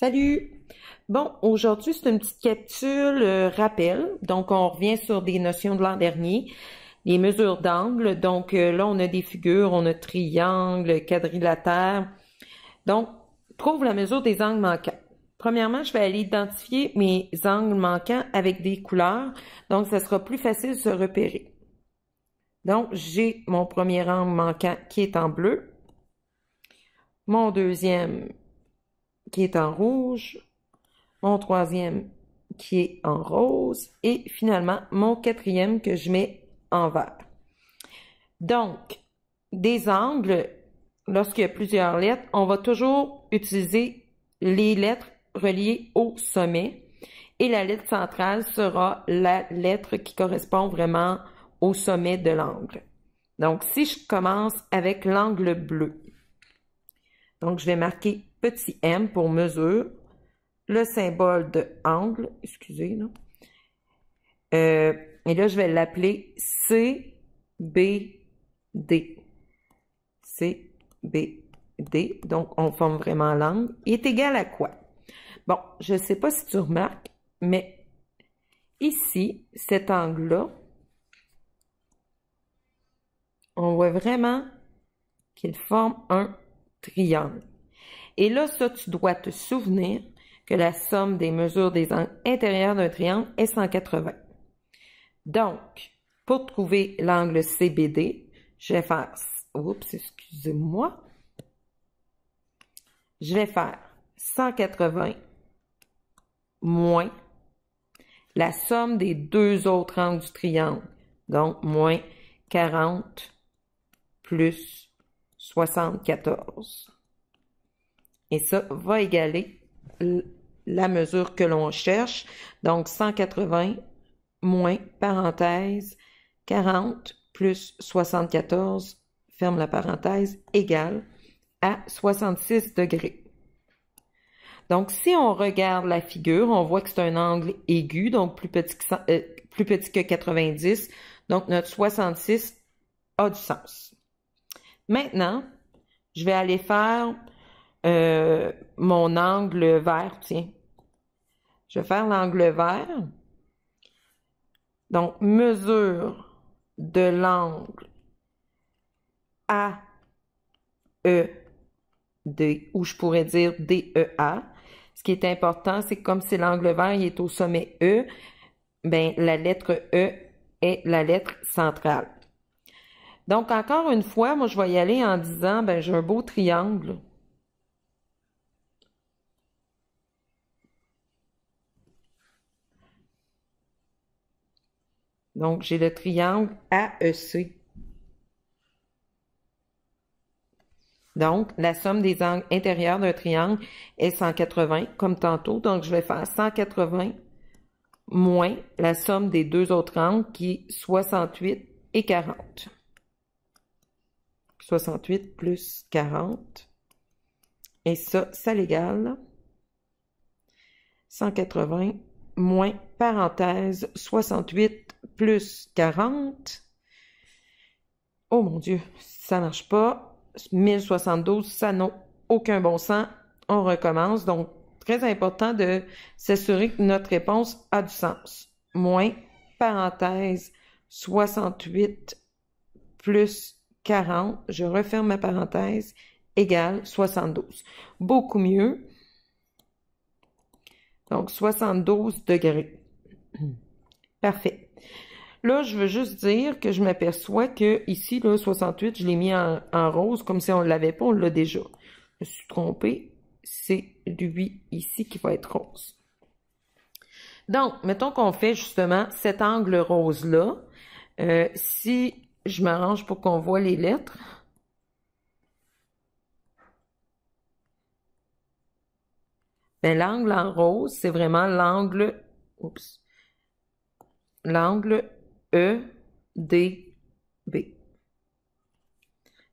Salut! Bon, aujourd'hui, c'est une petite capsule rappel. Donc, on revient sur des notions de l'an dernier. Les mesures d'angle. Donc, là, on a des figures, on a triangle, quadrilatère. Donc, trouve la mesure des angles manquants. Premièrement, je vais aller identifier mes angles manquants avec des couleurs. Donc, ça sera plus facile de se repérer. Donc, j'ai mon premier angle manquant qui est en bleu. Mon deuxième qui est en rouge. Mon troisième qui est en rose. Et finalement, mon quatrième que je mets en vert. Donc, des angles, lorsqu'il y a plusieurs lettres, on va toujours utiliser les lettres reliées au sommet. Et la lettre centrale sera la lettre qui correspond vraiment au sommet de l'angle. Donc, si je commence avec l'angle bleu, donc je vais marquer petit m pour mesure, le symbole de angle, excusez, là. Et là, je vais l'appeler CBD. CBD, donc on forme vraiment l'angle. Il est égal à quoi? Bon, je ne sais pas si tu remarques, mais ici, cet angle-là, on voit vraiment qu'il forme un triangle. Et là, ça, tu dois te souvenir que la somme des mesures des angles intérieurs d'un triangle est 180. Donc, pour trouver l'angle CBD, je vais faire, oups, excusez-moi, je vais faire 180 moins la somme des deux autres angles du triangle, donc moins 40 plus 74. Et ça va égaler la mesure que l'on cherche. Donc, 180 moins, parenthèse, 40 plus 74, ferme la parenthèse, égale à 66 degrés. Donc, si on regarde la figure, on voit que c'est un angle aigu, donc plus petit que 90. Donc, notre 66 a du sens. Maintenant, je vais aller faire mon angle vert, tiens. Je vais faire l'angle vert. Donc, mesure de l'angle AED, ou je pourrais dire DEA. Ce qui est important, c'est que comme c'est l'angle vert, il est au sommet E, ben, la lettre E est la lettre centrale. Donc, encore une fois, moi, je vais y aller en disant, ben, j'ai un beau triangle. Donc, j'ai le triangle AEC. Donc, la somme des angles intérieurs d'un triangle est 180, comme tantôt. Donc, je vais faire 180 moins la somme des deux autres angles, qui est 68 et 40. 68 plus 40. Et ça l'égale 180 moins, parenthèse, 68 plus 40. Oh mon Dieu, ça ne marche pas. 1072, ça n'a aucun bon sens. On recommence. Donc, très important de s'assurer que notre réponse a du sens. Moins, parenthèse, 68 plus 40. Je referme ma parenthèse, égale 72. Beaucoup mieux. Donc, 72 degrés. Parfait. Là, je veux juste dire que je m'aperçois que ici, là, 68, je l'ai mis en rose, comme si on ne l'avait pas, on l'a déjà. Je me suis trompée. C'est lui ici qui va être rose. Donc, mettons qu'on fait justement cet angle rose-là. Si je m'arrange pour qu'on voit les lettres. Ben, l'angle en rose, c'est vraiment l'angle, oups, l'angle EDB.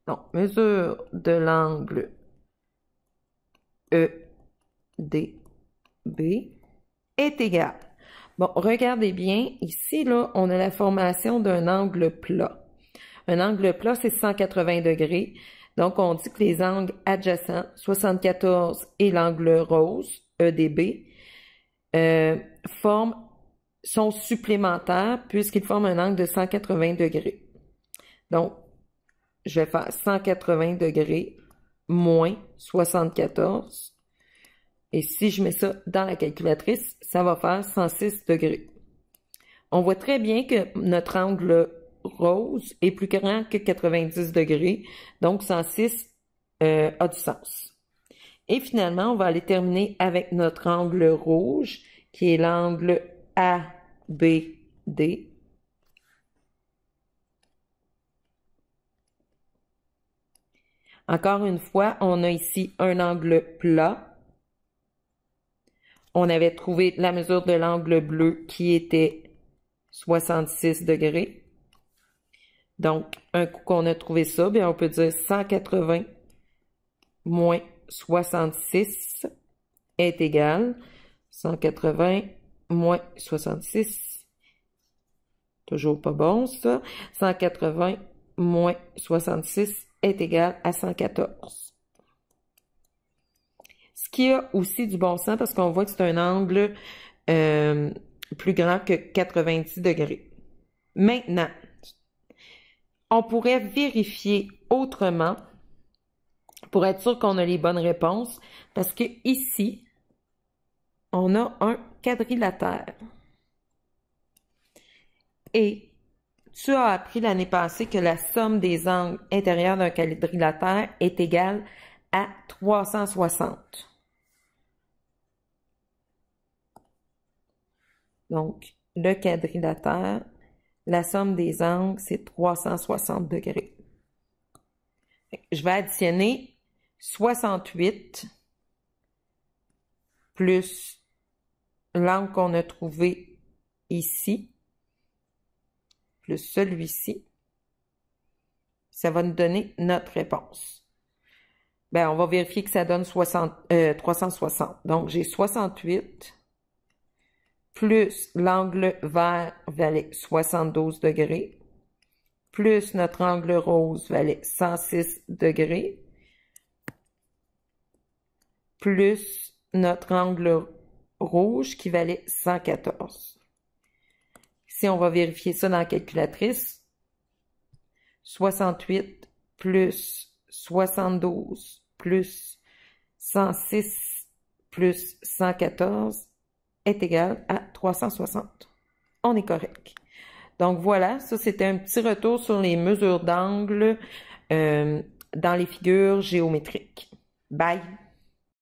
Donc, mesure de l'angle EDB est égale. Bon, regardez bien, ici, là, on a la formation d'un angle plat. Un angle plat, c'est 180 degrés. Donc, on dit que les angles adjacents, 74 et l'angle rose, EDB, sont supplémentaires puisqu'ils forment un angle de 180 degrés. Donc, je vais faire 180 degrés moins 74. Et si je mets ça dans la calculatrice, ça va faire 106 degrés. On voit très bien que notre angle rose est plus grand que 90 degrés. Donc, 106 a du sens. Et finalement, on va aller terminer avec notre angle rouge, qui est l'angle ABD. Encore une fois, on a ici un angle plat. On avait trouvé la mesure de l'angle bleu qui était 66 degrés. Donc, un coup qu'on a trouvé ça, bien, on peut dire 180 moins 66 est égal 180 moins 66. Toujours pas bon, ça. 180 moins 66 est égal à 114. Ce qui a aussi du bon sens parce qu'on voit que c'est un angle plus grand que 90 degrés. Maintenant, on pourrait vérifier autrement pour être sûr qu'on a les bonnes réponses parce que ici, on a un quadrilatère. Et tu as appris l'année passée que la somme des angles intérieurs d'un quadrilatère est égale à 360. Donc, le quadrilatère, la somme des angles, c'est 360 degrés. Je vais additionner 68 plus l'angle qu'on a trouvé ici, plus celui-ci. Ça va nous donner notre réponse. Ben, on va vérifier que ça donne 360. Donc, j'ai 68 plus l'angle vert valait 72 degrés, plus notre angle rose valait 106 degrés, plus notre angle rouge qui valait 114. Si on va vérifier ça dans la calculatrice, 68 plus 72 plus 106 plus 114 est égal à 360. On est correct. Donc voilà, ça c'était un petit retour sur les mesures d'angle dans les figures géométriques. Bye!